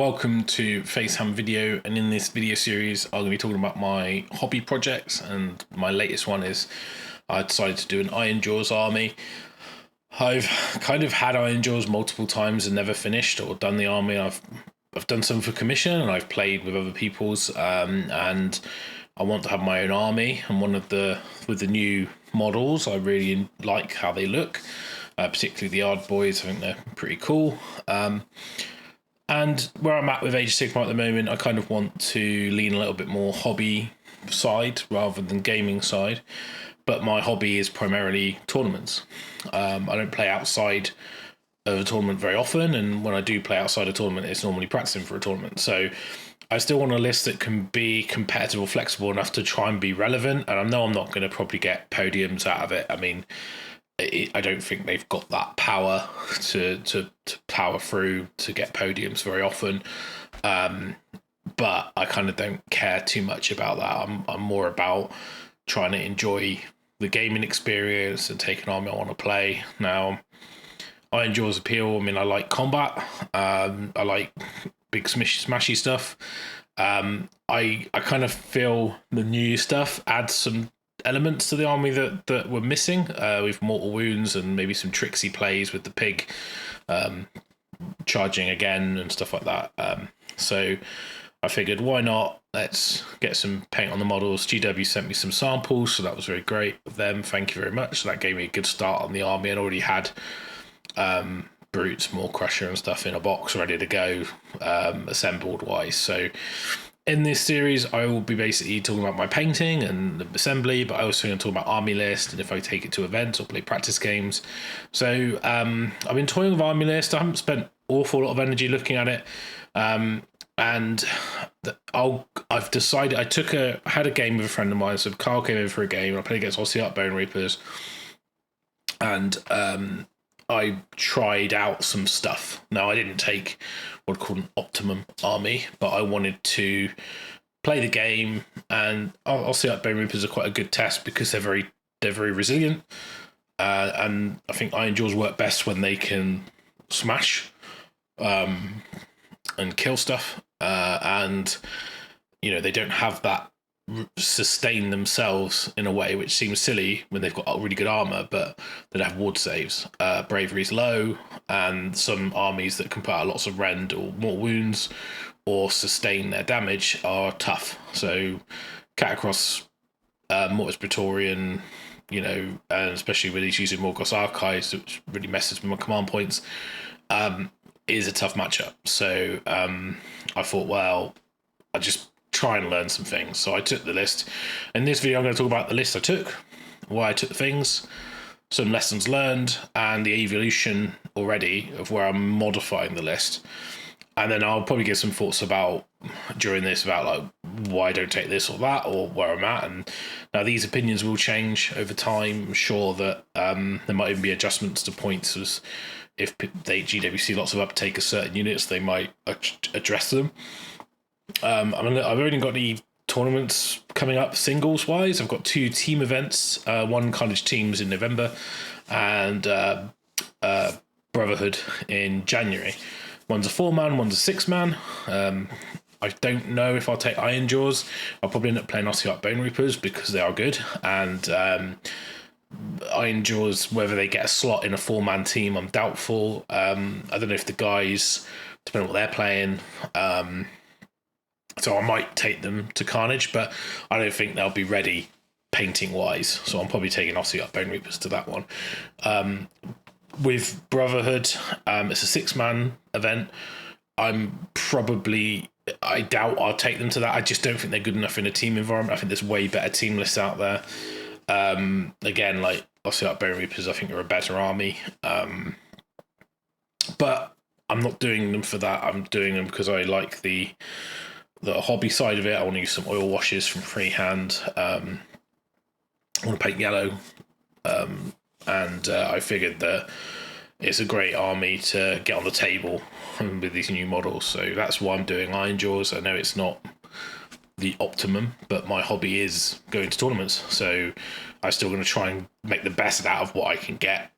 Welcome to FaceHAMMER video, and in this video series I'm going to be talking about my hobby projects, and my latest one is I decided to do an Ironjawz Army. I've kind of had Ironjawz multiple times and never finished or done the army. I've done some for commission and I've played with other people's, and I want to have my own army, and with the new models I really like how they look, particularly the Ard boys. I think they're pretty cool. And where I'm at with Age of Sigmar at the moment, I kind of want to lean a little bit more hobby side rather than gaming side. But my hobby is primarily tournaments. I don't play outside of a tournament very often, and when I do play outside a tournament, it's normally practicing for a tournament. So I still want a list that can be competitive or flexible enough to try and be relevant. And I know I'm not going to probably get podiums out of it. I mean, I don't think they've got that power to power through to get podiums very often. But I kind of don't care too much about that. I'm more about trying to enjoy the gaming experience and take an army I want to play. Now, Ironjawz appeal. I mean, I like combat. I like big smashy stuff. I kind of feel the new stuff adds some elements to the army that were missing, with mortal wounds and maybe some tricksy plays with the pig charging again and stuff like that. So I figured, why not? Let's get some paint on the models. GW sent me some samples, so that was very great of them. Thank you very much. So that gave me a good start on the army, and already had brutes, Maw Crusher and stuff in a box ready to go, assembled wise. So in this series, I will be basically talking about my painting and the assembly, but I also going to talk about army list and if I take it to events or play practice games. So I've been toying with army list. I haven't spent an awful lot of energy looking at it, and I've decided. I had a game with a friend of mine. So Carl came in for a game. I played against Ossiarch Bone Reapers, and I tried out some stuff. Now, I didn't take what I call an optimum army, but I wanted to play the game, and Ossiarch Bone Reapers are quite a good test because they're very resilient, and I think Ironjawz work best when they can smash and kill stuff, and they don't have that sustain themselves in a way which seems silly when they've got really good armor, but they have ward saves. Bravery's low, and some armies that can put out lots of rend or more wounds or sustain their damage are tough. So Catacross, Mortis Praetorian, and especially when he's using Morgos Archives, which really messes with my command points, is a tough matchup. So I thought, well, I just try and learn some things. So I took the list. In this video, I'm going to talk about the list I took, why I took the things, some lessons learned, and the evolution already of where I'm modifying the list. And then I'll probably give some thoughts during this about like why I don't take this or that, or where I'm at. And now these opinions will change over time. I'm sure that there might even be adjustments to points, as if GW see lots of uptake of certain units, they might address them. I've only got any tournaments coming up singles wise. I've got 2 team events, one Carnage Teams in November, and Brotherhood in January. One's a 4-man, one's a 6-man. I don't know if I'll take Ironjawz. I'll probably end up playing Ossiarch Bone Reapers because they are good, and Ironjawz, whether they get a slot in a 4-man team, I'm doubtful. I don't know if the guys, depending on what they're playing, so I might take them to Carnage, but I don't think they'll be ready painting wise. So I'm probably taking Ossiarch Bone Reapers to that one. With Brotherhood, it's a 6-man event. I doubt I'll take them to that. I just don't think they're good enough in a team environment. I think there's way better team lists out there. Again, like Ossiarch Bone Reapers, I think are a better army. But I'm not doing them for that. I'm doing them because I like the hobby side of it. I want to use some oil washes from freehand. I want to paint yellow, and I figured that it's a great army to get on the table with these new models. So that's why I'm doing Ironjawz. I know it's not the optimum, but my hobby is going to tournaments, so I'm still going to try and make the best out of what I can get,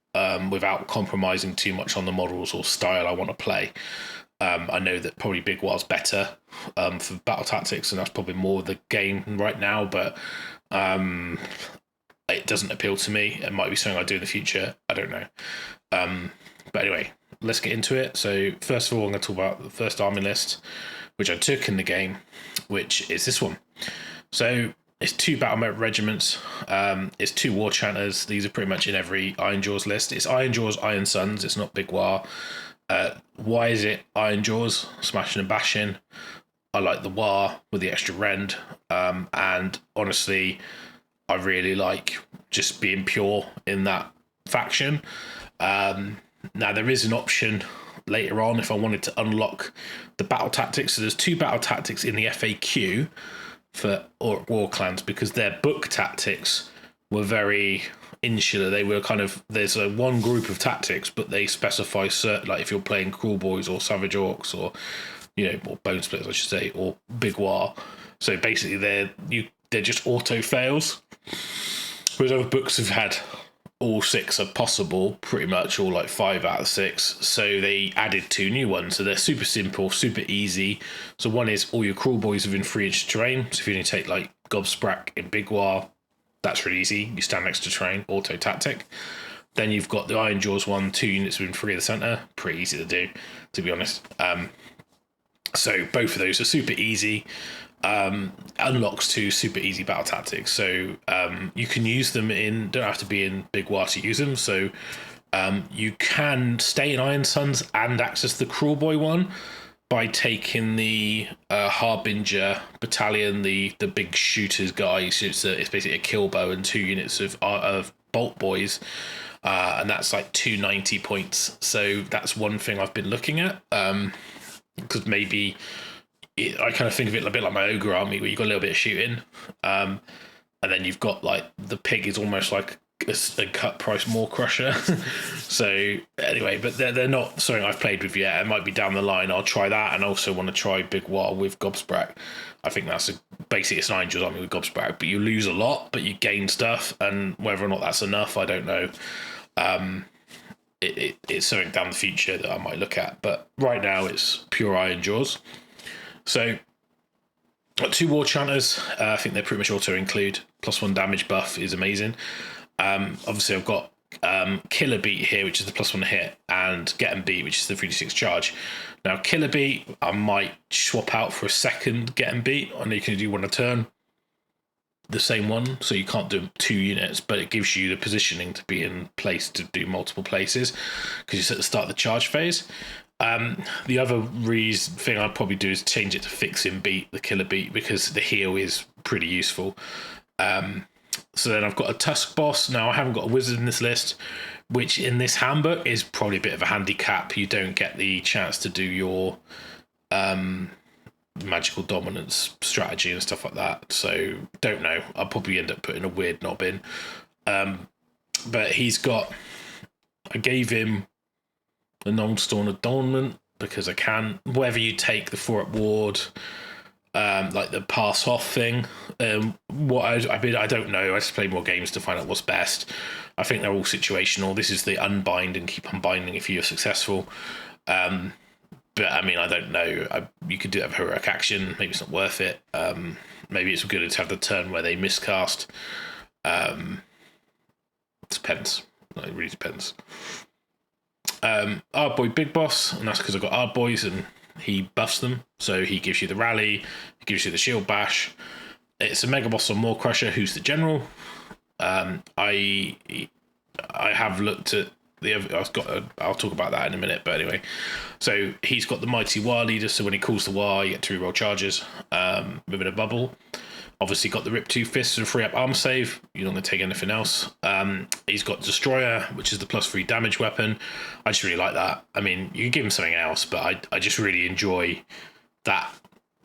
without compromising too much on the models or style I want to play. I know that probably Big War's better for battle tactics, and that's probably more the game right now, but it doesn't appeal to me. It might be something I do in the future. I don't know. But anyway, let's get into it. So first of all, I'm going to talk about the first army list, which I took in the game, which is this one. So it's 2 battle regiments. It's 2 war chanters. These are pretty much in every Ironjawz list. It's Ironjawz Iron Sons. It's not Big War. Why is it Ironjawz? Smashing and bashing. I like the War with the extra rend. And honestly, I really like just being pure in that faction. Now, there is an option later on if I wanted to unlock the battle tactics. So there's 2 battle tactics in the FAQ for war clans, because their book tactics were very insular. They were kind of, there's one group of tactics, but they specify certain, like if you're playing Cruel Boys or Savage Orcs or, or Bone Splitters, I should say, or Big War. So basically they're just auto fails. Whereas other books have had all 6 are possible, pretty much, or like 5 out of 6. So they added 2 new ones. So they're super simple, super easy. So one is all your Cruel Boys within 3 inches terrain. So if you only take like Gobsprak in Big War, that's really easy. You stand next to terrain, auto tactic. Then you've got the Ironjawz one, 2 units within 3 of the centre. Pretty easy to do, to be honest. So both of those are super easy. Unlocks 2 super easy battle tactics. So you can use them don't have to be in Big War to use them. So you can stay in Iron Sons and access the Cruel Boy one by taking the Harbinger battalion, the big shooters guys. It's basically a kill bow and 2 units of Bolt Boys. And that's like 290 points. So that's one thing I've been looking at. Because maybe I kind of think of it a bit like my Ogre army, where you've got a little bit of shooting, and then you've got like the pig is almost like a cut price more crusher. So anyway, but they're not something I've played with yet. It might be down the line. I'll try that, and also want to try Big War with Gobsprak. I think that's basically it's an Ironjawz army with Gobsprak, but you lose a lot, but you gain stuff, and whether or not that's enough, I don't know. It's something down the future that I might look at, but right now it's pure Ironjawz. So, got 2 war chanters. I think they're pretty much auto include. +1 damage buff is amazing. Obviously, I've got Killer Beat here, which is the +1 hit, and Get 'em Beat, which is the 3d6 charge. Now, Killer Beat, I might swap out for a second Get 'em Beat. I know you can do 1 a turn, the same one, so you can't do 2 units, but it gives you the positioning to be in place to do multiple places because you're at the start of the charge phase. The other thing I'd probably do is change it to Fixing Beat, the Killer Beat, because the heal is pretty useful. So then I've got a Tusk Boss. Now, I haven't got a Wizard in this list, which in this handbook is probably a bit of a handicap. You don't get the chance to do your magical dominance strategy and stuff like that. So don't know. I'll probably end up putting a weird knob in. But I gave him the non-storm adornment because I can. Whether you take the 4-up ward, like the pass off thing, I don't know. I just play more games to find out what's best. I think they're all situational. This is the unbind and keep unbinding if you're successful. But I mean, I don't know. You could do that with heroic action. Maybe it's not worth it. Maybe it's good to have the turn where they miscast. Depends. It really depends. Our boy Big Boss, and that's because I've got our boys and he buffs them. So he gives you the rally, he gives you the shield bash. It's a mega boss on Maw Crusher, who's the general. I have looked at I'll talk about that in a minute, but anyway. So he's got the Mighty War Leader, so when he calls the war, you get to reroll charges within a bubble. Obviously got the Rip 2 Fists and 3-up armor save. You're not going to take anything else. He's got Destroyer, which is the +3 damage weapon. I just really like that. I mean, you can give him something else, but I just really enjoy that.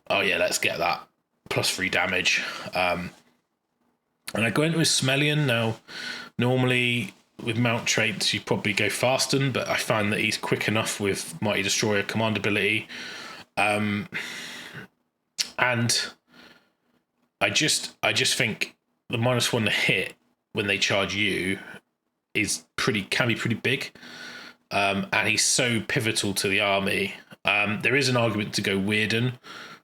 Oh yeah, let's get that +3 damage. And I go into his Smellion. Now, normally with mount traits, you probably go Fasten, but I find that he's quick enough with Mighty Destroyer command ability. And I just think the -1 to hit when they charge you can be pretty big. And he's so pivotal to the army. There is an argument to go Weirden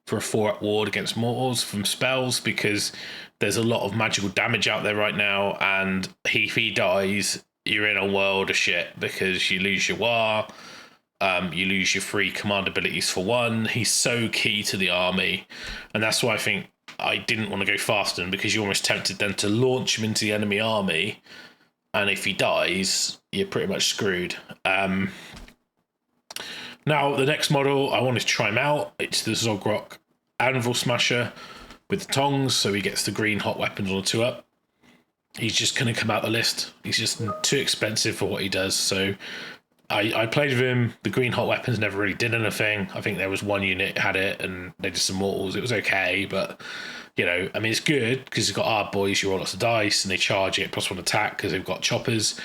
for a 4-up ward against mortals from spells, because there's a lot of magical damage out there right now, and if he dies, you're in a world of shit, because you lose your War, you lose your free command abilities for one. He's so key to the army, and that's why I think I didn't want to go Fasten, because you're almost tempted then to launch him into the enemy army, and if he dies, you're pretty much screwed. Now, the next model, I wanted to try him out. It's the Zogrok Anvil Smasher with the tongs, so he gets the green hot weapons on a 2-up. He's just going to come out the list. He's just too expensive for what he does, so I played with him. The green hot weapons never really did anything. I think there was one unit had it, and they did some mortals. It was okay, but, you know, I mean, it's good, because you've got hard boys, you roll lots of dice, and they charge it +1 attack, because they've got choppers.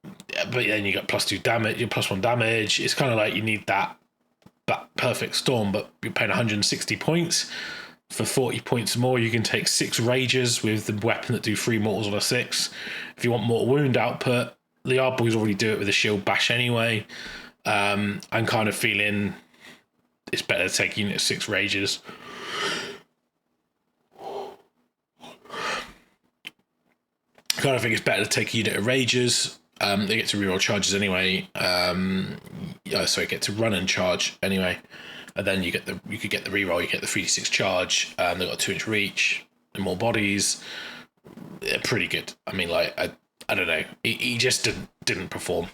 But then you got +2 damage, you're +1 damage. It's kind of like you need that perfect storm, but you're paying 160 points. For 40 points more, you can take 6 rages with the weapon that do 3 mortals on a 6. If you want mortal wound output, the Ard Boys already do it with a shield bash anyway. I'm kind of feeling it's better to take unit 6 rages. I kind of think it's better to take a unit of rages. They get to reroll charges anyway. Get to run and charge anyway, and then you could get the reroll. You get the 3d6 charge. They've got a 2-inch reach and more bodies. They're pretty good. I mean, like I don't know. He just didn't perform.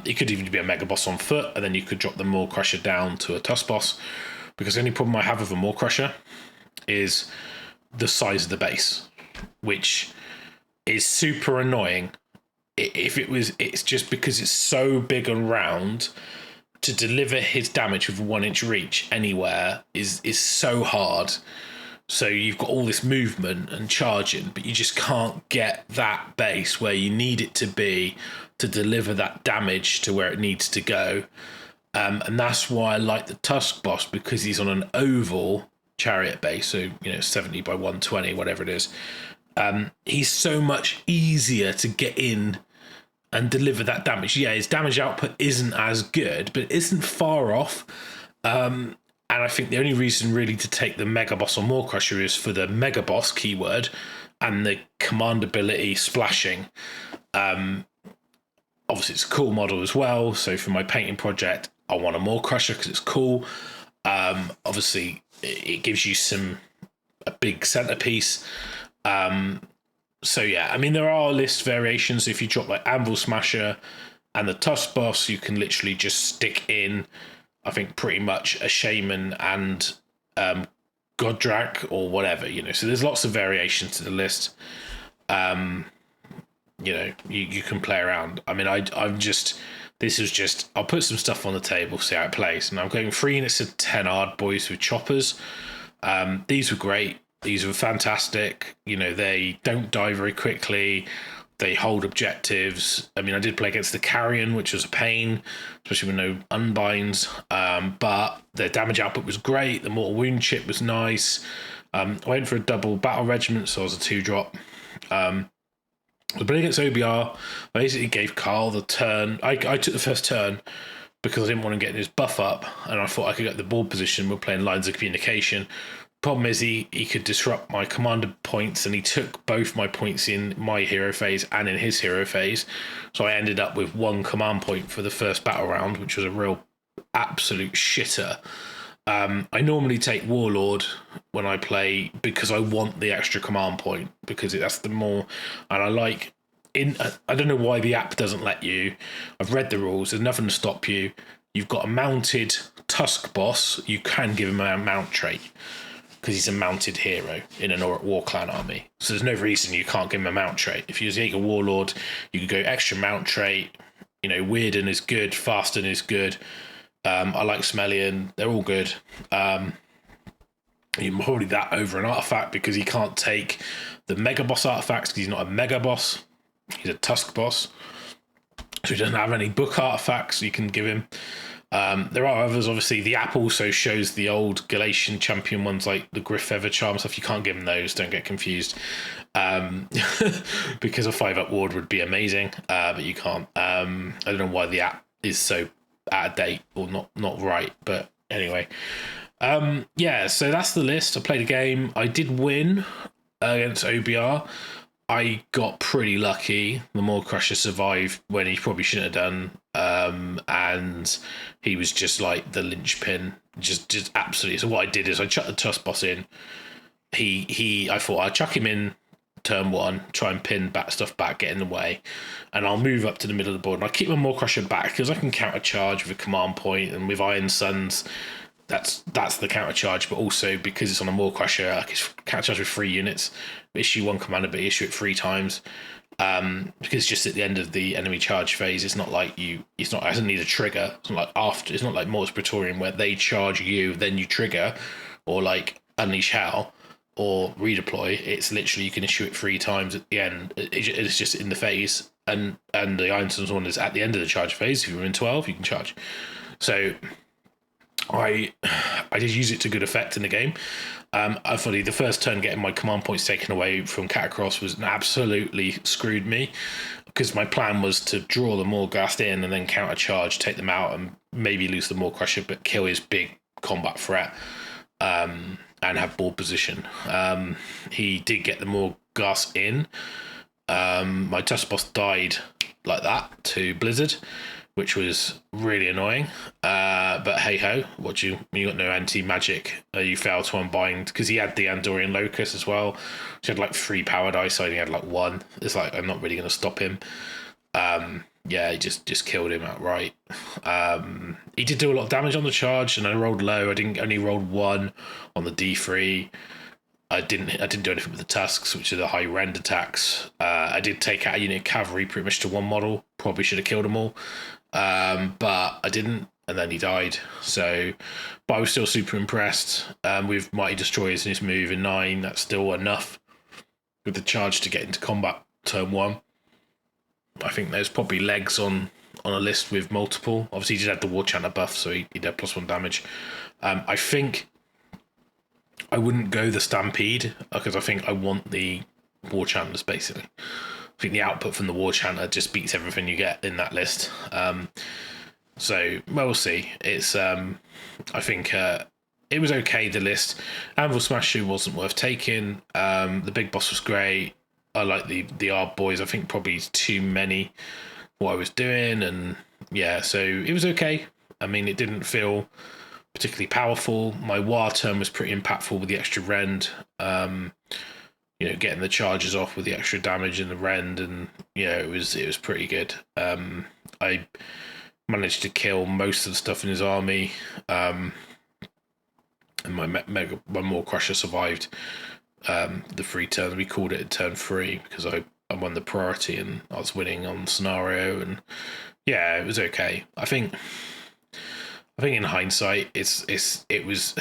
He could even be a mega boss on foot, and then you could drop the Maw Crusher down to a Tusk boss. Because the only problem I have with a Maw Crusher is the size of the base, which is super annoying. It's just because it's so big and round, to deliver his damage with a 1-inch reach anywhere is so hard. So you've got all this movement and charging, but you just can't get that base where you need it to be to deliver that damage to where it needs to go. And that's why I like the Tusk boss, because he's on an oval chariot base, so 70 by 120, whatever it is. He's so much easier to get in and deliver that damage. Yeah, his damage output isn't as good, but it isn't far off. And I think the only reason really to take the Mega Boss or Maw Crusher is for the Mega Boss keyword and the command ability splashing. Obviously, it's a cool model as well. So for my painting project, I want a Maw Crusher because it's cool. Obviously, it gives you a big centerpiece. So yeah, I mean, there are list variations. If you drop like Anvil Smasher and the Tusk boss, you can literally just stick in, I think, pretty much a Shaman and Goddrak or whatever, So there's lots of variations to the list. You can play around. I mean, I'll put some stuff on the table, see how it plays. And I'm going 3 units of 10 Ard Boys with choppers. These were great. These were fantastic. They don't die very quickly. They hold objectives. I mean, I did play against the Carrion, which was a pain, especially with no unbinds. But their damage output was great. The Mortal Wound chip was nice. I went for a double battle regiment, so I was a 2-drop. But against OBR, I basically gave Carl the turn. I took the first turn because I didn't want to get his buff up, and I thought I could get the board position. We're playing lines of communication. Problem is, he could disrupt my commander points, and he took both my points in my hero phase and in his hero phase. So I ended up with 1 command point for the first battle round, which was a real absolute shitter. I normally take Warlord when I play because I want the extra command point, because that's the more, and I like. I don't know why the app doesn't let you. I've read the rules. There's nothing to stop you. You've got a mounted Tusk boss. You can give him a mount trait, because he's a mounted hero in an War Clan army. So there's no reason you can't give him a mount trait. If you take a Warlord, you could go extra mount trait. Weirden is good, Fasten is good. I like Smellian. They're all good. You're probably that over an artifact, because he can't take the Mega Boss artifacts, because he's not a Mega Boss. He's a Tusk boss. So he doesn't have any book artifacts you can give him. There are others, obviously. The app also shows the old Galatian champion ones, like the Griff Feather Charm stuff. You can't give them those, don't get confused. Because a 5-up ward would be amazing, but you can't. I don't know why the app is so out of date or not right, but Anyway, yeah, so that's the list. I played a game. I did win against OBR. I got pretty lucky. The Maw Crusher survived when he probably shouldn't have done, and he was just like the linchpin, just absolutely. So what I did is I chucked the Tusk Boss in. I thought I'd chuck him in turn one, try and pin back stuff back, get in the way, and I'll move up to the middle of the board. And I keep my Maw Crusher back because I can counter charge with a command point, and with Iron Suns, that's the counter charge. But also because it's on a Maw Crusher, I can counter charge with 3 units, issue 1 commander, but issue it 3 times. Because just at the end of the enemy charge phase, it's not like it doesn't need a trigger. It's not like after. It's not like Mortis Praetorian where they charge you, then you trigger, or like Unleash Hell or redeploy. It's literally you can issue it 3 times at the end. It's just in the phase, and the Iron Suns one is at the end of the charge phase. If you're in 12, you can charge. So I did use it to good effect in the game. I thought the first turn getting my command points taken away from Catacross was absolutely screwed me, because my plan was to draw the Morghast in and then counter charge, take them out, and maybe lose the Maw Crusher, but kill his big combat threat, and have board position. He did get the Morghast in. My Tusk Boss died like that to Blizzard, which was really annoying. But hey ho, you got no anti-magic. You failed to unbind, because he had the Andorian Locust as well. He had like 3 power dice, so he had like 1. It's like, I'm not really going to stop him. Yeah, he just killed him outright. He did do a lot of damage on the charge, and I rolled low. I only rolled 1 on the D3. I didn't do anything with the Tusks, which are the high rend attacks. I did take out a unit of cavalry pretty much to 1 model. Probably should have killed them all. But I didn't, and then he died. So, but I was still super impressed with Mighty Destroyers in his move in 9. That's still enough with the charge to get into combat turn 1. I think there's probably legs on a list with multiple. Obviously, he did have the War Chanter buff, so he did +1 damage. I think I wouldn't go the Stampede, because I think I want the War Chanters, basically. I think the output from the War Chanter just beats everything you get in that list. So, well, we'll see. It's I think it was okay, the list. Anvil Smasher wasn't worth taking. The Big Boss was great. I like the Arb Boys. I think probably too many what I was doing, and yeah, so it was okay. I mean, it didn't feel particularly powerful. My War turn was pretty impactful with the extra rend. Getting the charges off with the extra damage and the rend, and it was pretty good. I managed to kill most of the stuff in his army, and my Maw Crusher survived the 3 turns. We called it turn 3 because I won the priority and I was winning on the scenario, and yeah, it was okay. I think in hindsight, it was.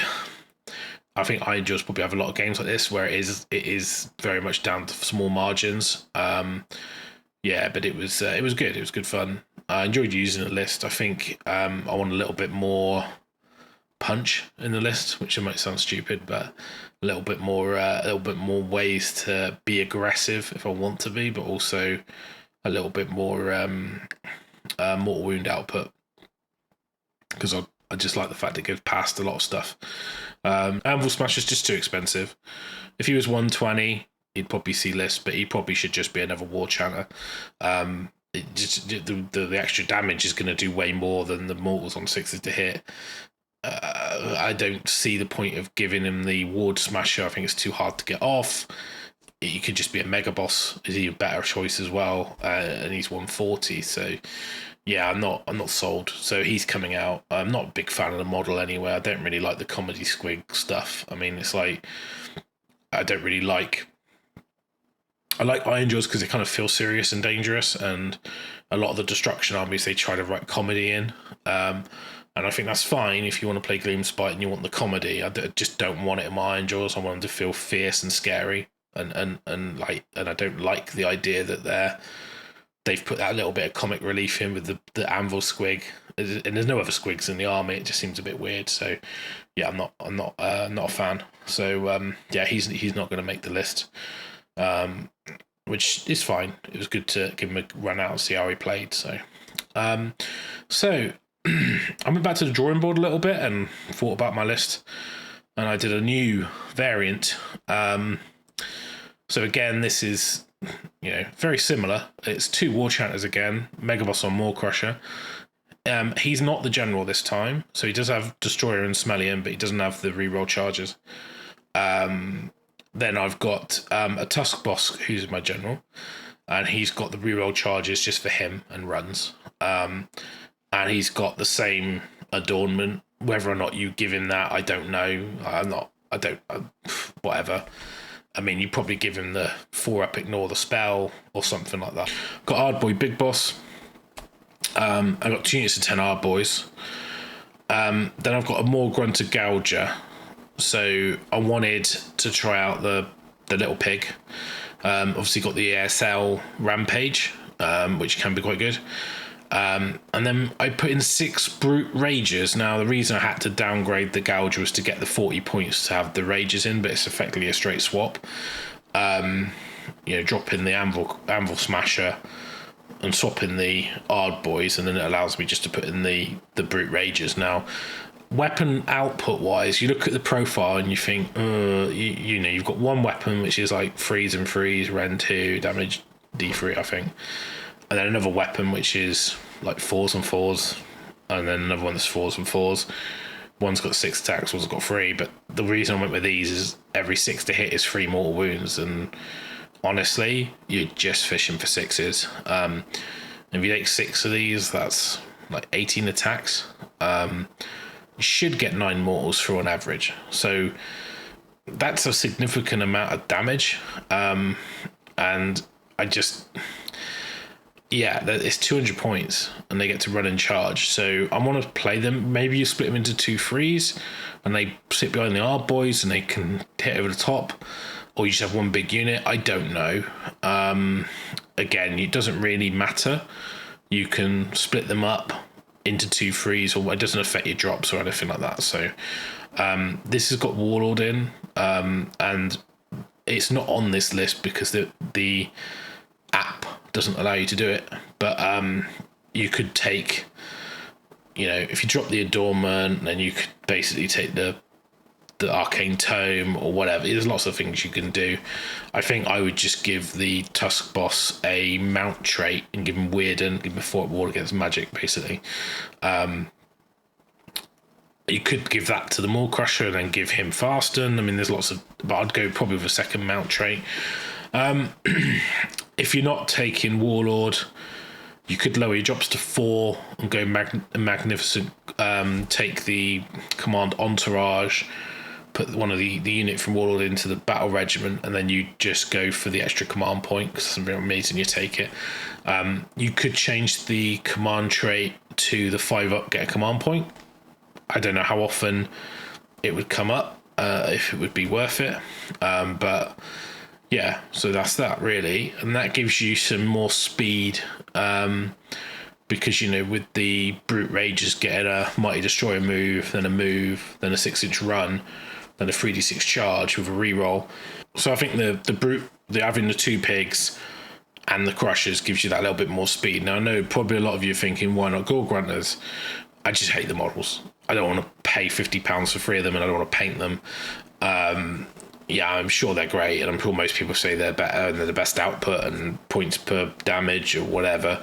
I think Ironjawz probably have a lot of games like this where it is very much down to small margins. Yeah, but it was good. It was good fun. I enjoyed using the list. I think I want a little bit more punch in the list, which might sound stupid, but a little bit more ways to be aggressive if I want to be, but also a little bit more mortal wound output, because I just like the fact it goes past a lot of stuff. Anvil Smash is just too expensive. If he was 120, he'd probably see list, but he probably should just be another War Chanter. The extra damage is going to do way more than the mortals on 6s to hit. I don't see the point of giving him the Ward Smasher. I think it's too hard to get off. He could just be a Mega Boss. Is he a better choice as well? And he's 140, so yeah, I'm not sold. So he's coming out. I'm not a big fan of the model anyway. I don't really like the comedy squig stuff. I mean, it's like I don't really like. I like Ironjawz because it kind of feels serious and dangerous, and a lot of the destruction armies they try to write comedy in. And I think that's fine if you want to play Gloomspite and you want the comedy. I just don't want it in my Ironjawz. I want them to feel fierce and scary, and I don't like the idea that they've put that little bit of comic relief in with the Anvil squig, and there's no other squigs in the army. It just seems a bit weird. So yeah, I'm not a fan. So yeah, he's not going to make the list, which is fine. It was good to give him a run out and see how he played. So I went back to the drawing board a little bit and thought about my list, and I did a new variant. So again, this is, very similar. It's 2 War Chanters again, Megaboss on Maw Crusher. He's not the general this time, so he does have Destroyer and Smellian, but he doesn't have the reroll charges. Then I've got a Tusk Boss, who's my general, and he's got the reroll charges just for him and runs. And he's got the same adornment. Whether or not you give him that, I don't know. Whatever. I mean, you probably give him the 4-up ignore the spell or something like that. Got Hard Boy Big Boss. I got 2 units of 10 Hard Boys. Then I've got a more Grunter Gouger. So I wanted to try out the little pig. Obviously got the ASL Rampage, which can be quite good. And then I put in 6 Brute Rages. Now, the reason I had to downgrade the Gouger was to get the 40 points to have the Rages in, but it's effectively a straight swap. Drop in the Anvil Smasher and swap in the Hard Boys, and then it allows me just to put in the Brute Rages. Now, weapon output wise, you look at the profile and you think, you've got one weapon which is like freeze and freeze, Ren 2, damage D3, I think. And then another weapon which is like 4s and 4s, and then another one that's 4s and 4s. One's got 6 attacks, one's got 3. But the reason I went with these is every 6 to hit is 3 mortal wounds, and honestly, you're just fishing for 6s. If you take 6 of these, that's like 18 attacks. You should get 9 mortals through on average. So that's a significant amount of damage. And I just... it's 200 points and they get to run and charge. So I want to play them. Maybe you split them into 2 threes and they sit behind the Hard Boys and they can hit over the top, or you just have one big unit. I don't know. Again, it doesn't really matter. You can split them up into 2 threes, or it doesn't affect your drops or anything like that. So this has got Warlord in, and it's not on this list because the app doesn't allow you to do it, but you could take, if you drop the Adornment, then you could basically take the Arcane Tome or whatever. There's lots of things you can do. I think I would just give the Tusk Boss a mount trait and give him Weird and give him a 4-up ward against magic, basically. You could give that to the Maw Crusher and then give him Fasten. I mean, there's lots of... But I'd go probably with a second mount trait. If you're not taking Warlord, you could lower your drops to 4 and go Magnificent. Take the Command Entourage, put one of the unit from Warlord into the Battle Regiment, and then you just go for the extra command point because something amazing, you take it. You could change the command trait to the 5-up, get a command point. I don't know how often it would come up, if it would be worth it. But yeah, so that's that really. And that gives you some more speed, because, with the Brute Rages getting a Mighty Destroyer move, then a 6-inch run, then a 3d6 charge with a reroll. So I think the having the 2 pigs and the Crushers gives you that little bit more speed. Now, I know probably a lot of you are thinking, why not Gore Grunters? I just hate the models. I don't want to pay £50 for 3 of them, and I don't want to paint them. I'm sure they're great, and I'm sure most people say they're better and they're the best output and points per damage or whatever.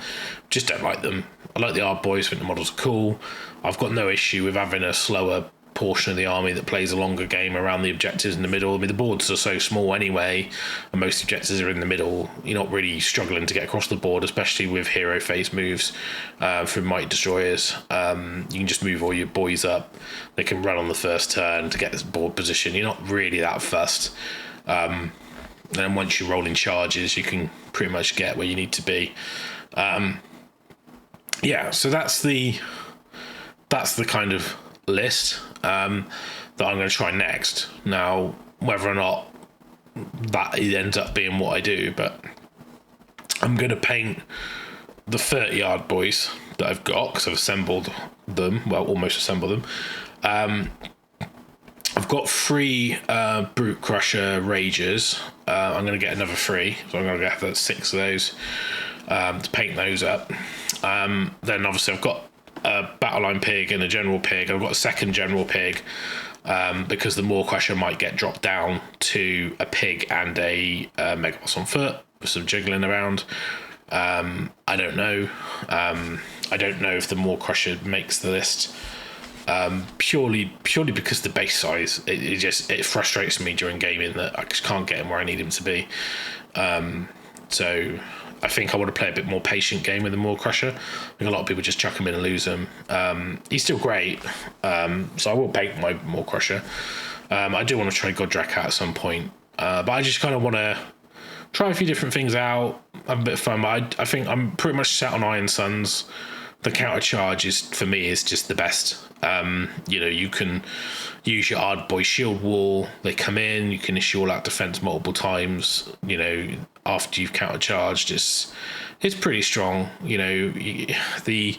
Just don't like them. I like the Hard Boys, think the models are cool. I've got no issue with having a slower portion of the army that plays a longer game around the objectives in the middle. I mean, the boards are so small anyway, and most objectives are in the middle. You're not really struggling to get across the board, especially with hero phase moves from Mighty Destroyers. You can just move all your boys up. They can run on the first turn to get this board position. You're not really that fussed. And then once you roll in charges, you can pretty much get where you need to be. So that's the kind of list that I'm going to try next. Now, whether or not that ends up being what I do, but I'm going to paint the 30 Hard Boys that I've got, because I've assembled them, almost assembled them. I've got 3 Brute Crusher Rages. I'm going to get another 3, so I'm going to get 6 of those to paint those up. Then obviously I've got a battle line pig and a general pig. I've got a second general pig because the Maw Crusher might get dropped down to a pig and a mega boss on foot with some jiggling around. I don't know. I don't know if the Maw Crusher makes the list. Purely because the base size, it frustrates me during gaming that I just can't get him where I need him to be. So I think I want to play a bit more patient game with the Maw Crusher. I think a lot of people just chuck him in and lose him. He's still great, so I will paint my Maw Crusher. I do want to try Godrak out at some point, but I just kind of want to try a few different things out, have a bit of fun. But I think I'm pretty much set on Iron Suns. The counter charge for me is just the best. You can use your Ardboy shield wall. They come in. You can issue all out defense multiple times. After you've counter charged, it's pretty strong. The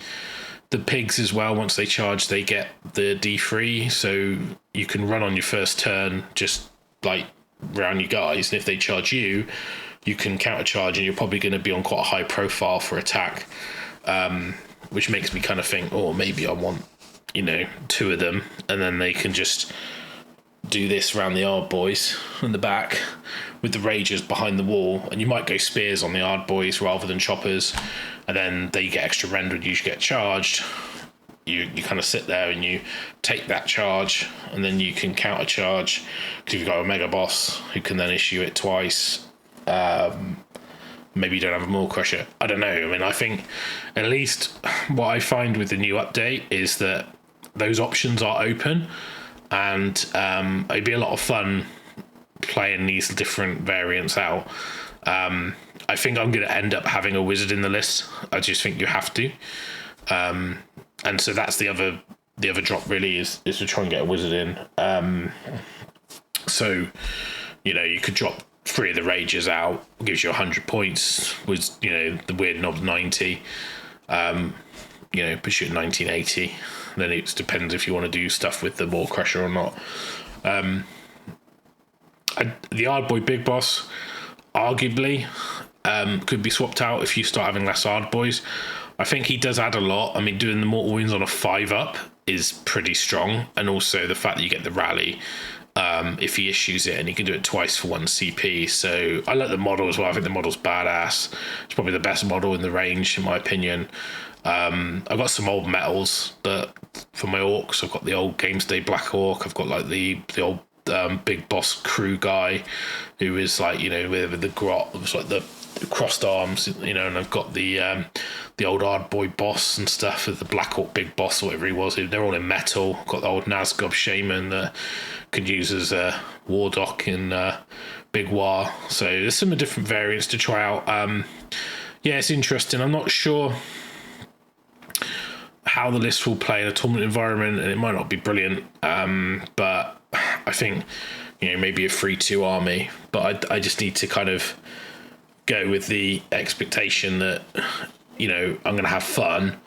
pigs as well. Once they charge, they get the D3, so you can run on your first turn just like around you guys, and if they charge you, you can counter charge, and you're probably going to be on quite a high profile for attack. Which makes me kind of think, maybe I want, 2 of them, and then they can just do this around the Ard Boys in the back with the Ragers behind the wall, and you might go spears on the Ard Boys rather than choppers, and then they get extra rend when you get charged. You kind of sit there and you take that charge, and then you can counter charge because you've got a Mega Boss who can then issue it twice. Maybe you don't have a Maw Crusher. I don't know. I mean, I think at least what I find with the new update is that those options are open, and it'd be a lot of fun playing these different variants out. I think I'm going to end up having a wizard in the list. I just think you have to. And so that's the other drop really is to try and get a wizard in. So, you could drop 3 of the Ragers out, gives you 100 points, with, the weird knob 90, push you at 1980. Then it depends if you want to do stuff with the Maw Crusher or not. The Ardboy Big Boss, arguably, could be swapped out if you start having less Ardboys. I think he does add a lot. I mean, doing the Mortal Wounds on a 5-up is pretty strong, and also the fact that you get the rally if he issues it, and he can do it twice for 1 CP. So I like the model as well. I think the model's badass. It's probably the best model in the range, in my opinion. I've got some old metals that for my orcs. I've got the old Gamesday Black Orc. I've got like the old Big Boss crew guy who is like, with the grot. It was like the crossed arms, and I've got the old Ardboy boss and stuff with the Black Orc Big Boss or whatever he was. They're all in metal. Got the old Nazgob Shaman that could use as a Wardock in Big War. So there's some different variants to try out. It's interesting. I'm not sure how the list will play in a tournament environment, and it might not be brilliant. But I think, maybe a 3-2 army. But I just need to kind of go with the expectation that, I'm going to have fun.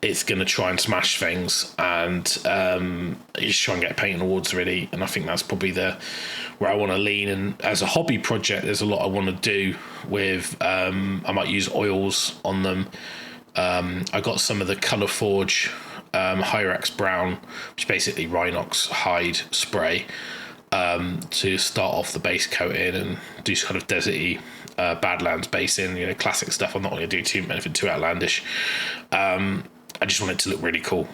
It's going to try and smash things, and just try and get paint awards really. And I think that's probably where I want to lean. And as a hobby project, there's a lot I want to do with. I might use oils on them. I got some of the Colour Forge Hyrax Brown, which is basically Rhinox hide spray, to start off the base coating and do kind of deserty Badlands basing, classic stuff. I'm not going to do anything too outlandish. I just want it to look really cool.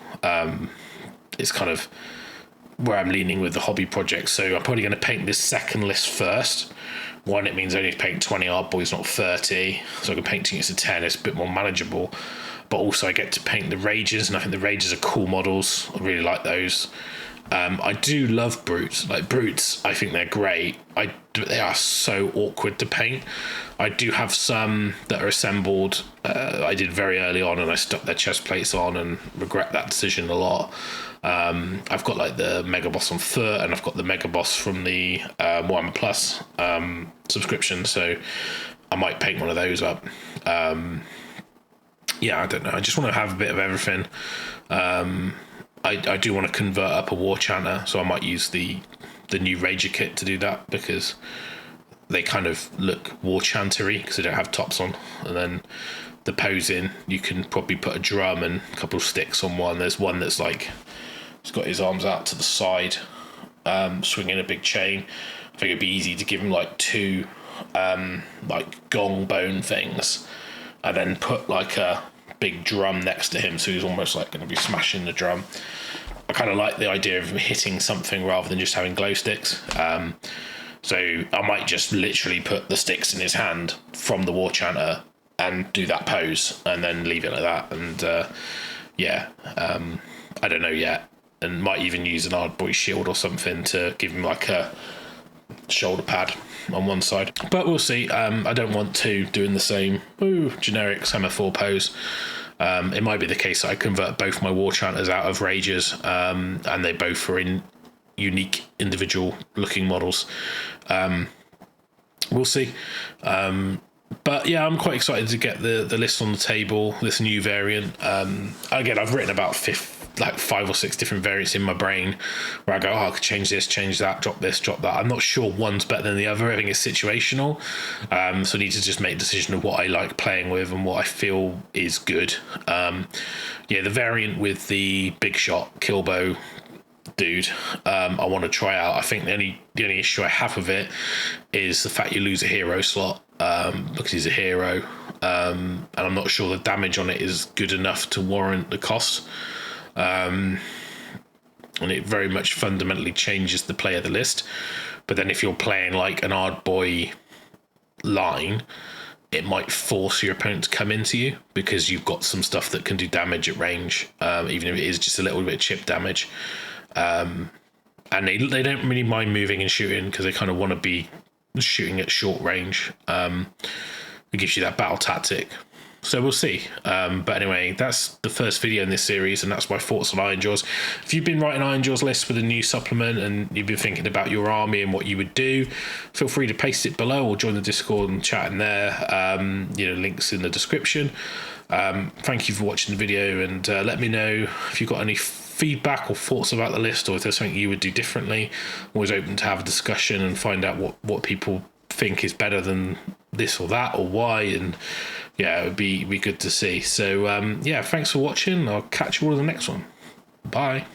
It's kind of where I'm leaning with the hobby project. So I'm probably going to paint this second list first. One, it means I only paint 20 Ardboys, not 30. So I can paint it to 10. It's a bit more manageable. But also I get to paint the Ragers, and I think the Ragers are cool models. I really like those. I do love Brutes. Like Brutes, I think they're great. They are so awkward to paint. I do have some that are assembled. I did very early on, and I stuck their chest plates on, and regret that decision a lot. I've got like the Mega Boss on foot, and I've got the Mega Boss from the Warhammer Plus subscription. So I might paint one of those up. I don't know. I just want to have a bit of everything. I do want to convert up a War Chanter, so I might use the new Rager kit to do that, because they kind of look war chantery because they don't have tops on. And then the posing, you can probably put a drum and a couple of sticks on one. There's one that's like, he's got his arms out to the side, swinging a big chain. I think it'd be easy to give him like two like gong bone things, and then put like a big drum next to him, so he's almost like going to be smashing the drum. I kind of like the idea of him hitting something rather than just having glow sticks. So I might just literally put the sticks in his hand from the war chanter and do that pose and then leave it like that. And I don't know yet. And might even use an Hard Boy shield or something to give him like a shoulder pad on one side. But we'll see. I don't want to doing the same generic Hammer 4 pose. It might be the case that I convert both my war chanters out of rages, and they both are in unique individual looking models. We'll see. But yeah, I'm quite excited to get the list on the table, this new variant. Again, I've written about 5 or 6 different variants in my brain where I go, I could change this, change that, drop this, drop that. I'm not sure one's better than the other. I think it's situational. So I need to just make a decision of what I like playing with and what I feel is good. The variant with the big shot Killbow dude, I want to try out. I think the only issue I have with it is the fact you lose a hero slot because he's a hero, and I'm not sure the damage on it is good enough to warrant the cost. And it very much fundamentally changes the play of the list. But then if you're playing like an Hard Boy line, it might force your opponent to come into you because you've got some stuff that can do damage at range, even if it is just a little bit of chip damage. And they don't really mind moving and shooting because they kind of want to be shooting at short range. It gives you that battle tactic. So we'll see. But anyway, that's the first video in this series, and that's my thoughts on Ironjawz. If you've been writing Ironjawz lists with a new supplement and you've been thinking about your army and what you would do, feel free to paste it below or join the Discord and chat in there. Links in the description. Thank you for watching the video, and let me know if you've got any feedback or thoughts about the list, or if there's something you would do differently. Always open to have a discussion and find out what people think is better than this or that or why, and it would be good to see. So thanks for watching. I'll catch you all in the next one. Bye.